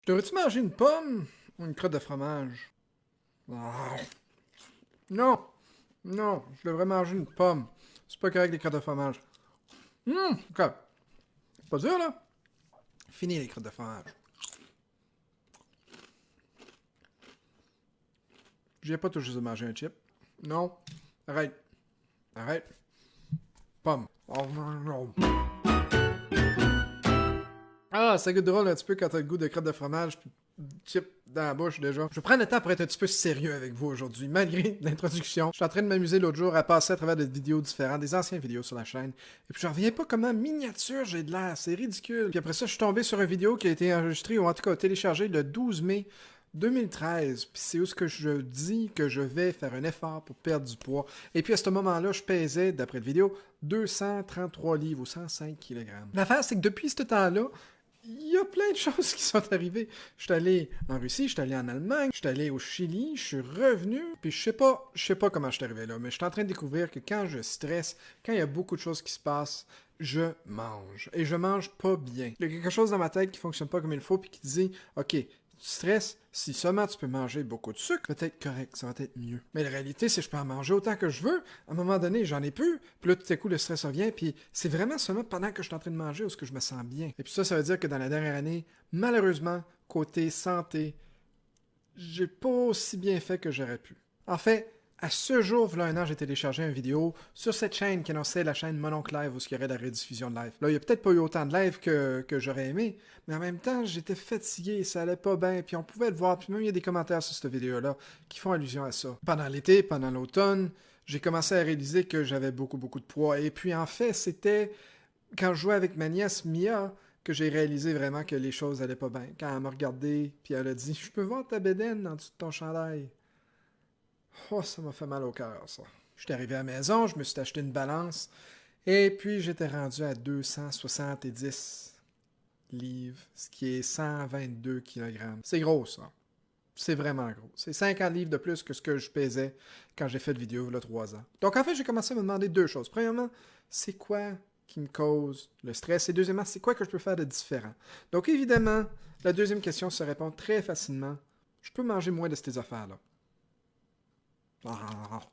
Devrais-tu manger une pomme ou une crotte de fromage? Ah. Non, non, je devrais manger une pomme. C'est pas correct les crottes de fromage. Ok. Pas dur, là? Fini les crottes de fromage. J'ai pas toujours manger un chip. Non. Arrête. Arrête. Pomme. Oh non. Ah, ça goûte drôle un petit peu quand t'as le goût de crotte de fromage puis chip dans la bouche déjà. Je vais prendre le temps pour être un petit peu sérieux avec vous aujourd'hui, malgré l'introduction. Je suis en train de m'amuser l'autre jour à passer à travers des vidéos différentes, des anciennes vidéos sur la chaîne. Et puis je reviens pas comment miniature j'ai de l'air, c'est ridicule. Puis après ça, je suis tombé sur une vidéo qui a été enregistrée, ou en tout cas téléchargée le 12 mai 2013. Puis c'est où ce que je dis que je vais faire un effort pour perdre du poids. Et puis à ce moment-là, je pesais, d'après la vidéo, 233 livres ou 105 kg. L'affaire, c'est que depuis ce temps-là, il y a plein de choses qui sont arrivées. Je suis allé en Russie, je suis allé en Allemagne, je suis allé au Chili, je suis revenu, puis je sais pas comment je suis arrivé là, mais je suis en train de découvrir que quand je stresse, quand il y a beaucoup de choses qui se passent, je mange. Et je mange pas bien. Il y a quelque chose dans ma tête qui fonctionne pas comme il faut, puis qui dit, OK, tu stresses, si seulement tu peux manger beaucoup de sucre, peut-être correct, ça va être mieux. Mais la réalité, c'est que je peux en manger autant que je veux. À un moment donné, j'en ai plus. Puis là, tout à coup, le stress revient. Puis c'est vraiment seulement pendant que je suis en train de manger où ce que je me sens bien. Et puis ça veut dire que dans la dernière année, malheureusement, côté santé, j'ai pas aussi bien fait que j'aurais pu. En fait, à ce jour, voilà un an, j'ai téléchargé une vidéo sur cette chaîne qui annonçait la chaîne Mononcle Live où il y aurait de la rediffusion de live. Là, il n'y a peut-être pas eu autant de live que j'aurais aimé, mais en même temps, j'étais fatigué, ça allait pas bien, puis on pouvait le voir, puis même il y a des commentaires sur cette vidéo-là qui font allusion à ça. Pendant l'été, pendant l'automne, j'ai commencé à réaliser que j'avais beaucoup, beaucoup de poids. Et puis en fait, c'était quand je jouais avec ma nièce Mia que j'ai réalisé vraiment que les choses allaient pas bien. Quand elle m'a regardé, puis elle a dit « Je peux voir ta bédaine en dessous de ton chandail. » Oh, ça m'a fait mal au cœur, ça. J'étais arrivé à la maison, je me suis acheté une balance, et puis j'étais rendu à 270 livres, ce qui est 122 kg. C'est gros, ça. C'est vraiment gros. C'est 50 livres de plus que ce que je pesais quand j'ai fait de vidéo il y a 3 ans. Donc en fait, j'ai commencé à me demander deux choses. Premièrement, c'est quoi qui me cause le stress? Et deuxièmement, c'est quoi que je peux faire de différent? Donc évidemment, la deuxième question se répond très facilement. Je peux manger moins de ces affaires-là.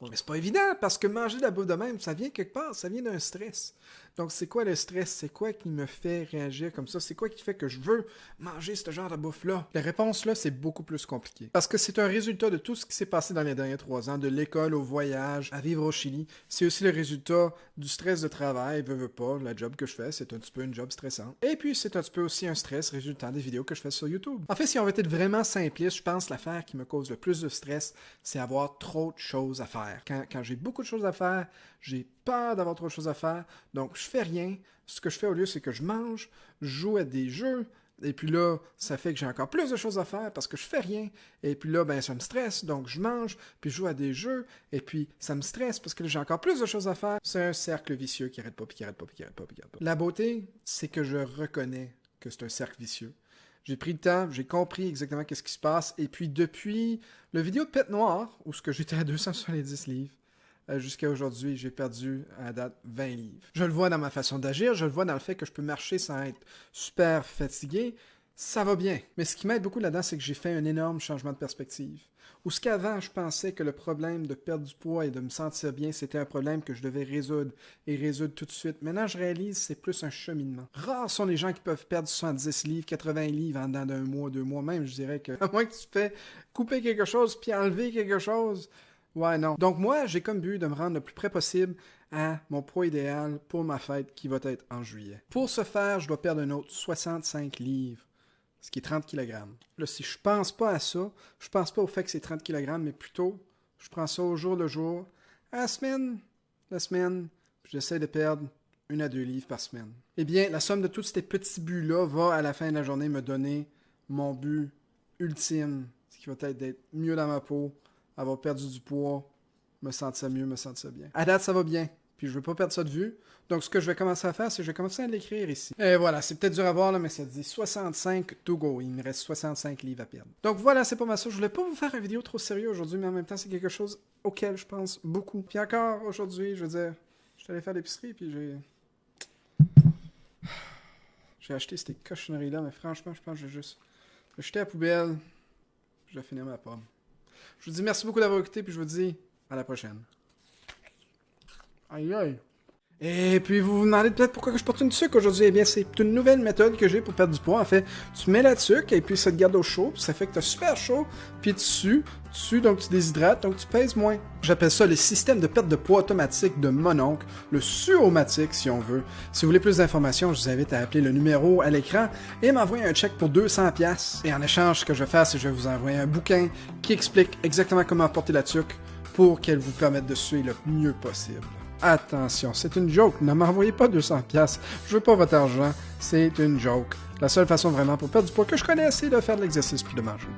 Mais c'est pas évident, parce que manger de la bouffe de même, ça vient quelque part, ça vient d'un stress. Donc c'est quoi le stress? C'est quoi qui me fait réagir comme ça? C'est quoi qui fait que je veux manger ce genre de bouffe-là? La réponse là, c'est beaucoup plus compliqué. Parce que c'est un résultat de tout ce qui s'est passé dans les derniers 3 ans, de l'école au voyage, à vivre au Chili. C'est aussi le résultat du stress de travail, veux pas, la job que je fais, c'est un petit peu une job stressante. Et puis c'est un petit peu aussi un stress résultant des vidéos que je fais sur YouTube. En fait, si on veut être vraiment simpliste, je pense que l'affaire qui me cause le plus de stress, c'est avoir trop de choses à faire. Quand j'ai beaucoup de choses à faire, j'ai peur d'avoir trop de choses à faire, donc je fais rien. Ce que je fais au lieu, c'est que je mange, je joue à des jeux, et puis là, ça fait que j'ai encore plus de choses à faire parce que je fais rien. Et puis là, ben ça me stresse, donc je mange, puis je joue à des jeux, et puis ça me stresse parce que j'ai encore plus de choses à faire. C'est un cercle vicieux qui arrête pas, puis qui arrête pas, puis qui arrête pas, puis qui arrête pas. La beauté, c'est que je reconnais que c'est un cercle vicieux. J'ai pris le temps, j'ai compris exactement qu'est-ce qui se passe, et puis depuis le vidéo de Pète Noire, où ce que j'étais à 270 livres, jusqu'à aujourd'hui, j'ai perdu à la date 20 livres. Je le vois dans ma façon d'agir, je le vois dans le fait que je peux marcher sans être super fatigué. Ça va bien. Mais ce qui m'aide beaucoup là-dedans, c'est que j'ai fait un énorme changement de perspective. Où ce qu'avant, je pensais que le problème de perdre du poids et de me sentir bien, c'était un problème que je devais résoudre et résoudre tout de suite. Maintenant, je réalise que c'est plus un cheminement. Rares sont les gens qui peuvent perdre 70 livres, 80 livres en dedans d'un mois, 2 mois même. Je dirais que, à moins que tu fais couper quelque chose puis enlever quelque chose, ouais, non. Donc moi, j'ai comme but de me rendre le plus près possible à mon poids idéal pour ma fête qui va être en juillet. Pour ce faire, je dois perdre un autre 65 livres, ce qui est 30 kg. Là, si je pense pas à ça, je pense pas au fait que c'est 30 kg, mais plutôt, je prends ça au jour le jour, à la semaine, puis j'essaie de perdre 1 à 2 livres par semaine. Eh bien, la somme de tous ces petits buts-là va, à la fin de la journée, me donner mon but ultime, ce qui va être d'être mieux dans ma peau, avoir perdu du poids, me sentir mieux, me sentir bien. À date, ça va bien. Puis je veux pas perdre ça de vue. Donc ce que je vais commencer à faire, c'est que je vais commencer à l'écrire ici. Et voilà, c'est peut-être dur à voir, là, mais ça dit 65 to go. Il me reste 65 livres à perdre. Donc voilà, c'est pas mal ça. Je voulais pas vous faire une vidéo trop sérieuse aujourd'hui, mais en même temps, c'est quelque chose auquel je pense beaucoup. Puis encore aujourd'hui, je veux dire, je suis allé faire l'épicerie, puis j'ai acheté ces cochonneries-là, mais franchement, je pense que je vais juste Je vais jeter à la poubelle. Je vais finir ma pomme. Je vous dis merci beaucoup d'avoir écouté, puis je vous dis à la prochaine. Aïe aïe. Et puis vous vous demandez peut-être pourquoi je porte une tuque aujourd'hui. Eh bien, c'est une nouvelle méthode que j'ai pour perdre du poids. En fait, tu mets la tuque et puis ça te garde au chaud, puis ça fait que tu as super chaud, puis tu sues, donc tu déshydrates, donc tu pèses moins. J'appelle ça le système de perte de poids automatique de mon oncle, le Suomatic si on veut. Si vous voulez plus d'informations, je vous invite à appeler le numéro à l'écran et m'envoyer un chèque pour 200$. Et en échange, ce que je vais faire, c'est que je vais vous envoyer un bouquin qui explique exactement comment porter la tuque pour qu'elle vous permette de suer le mieux possible. Attention, c'est une joke, ne m'envoyez pas 200$, je veux pas votre argent, c'est une joke. La seule façon vraiment pour perdre du poids que je connais, c'est de faire de l'exercice puis de manger.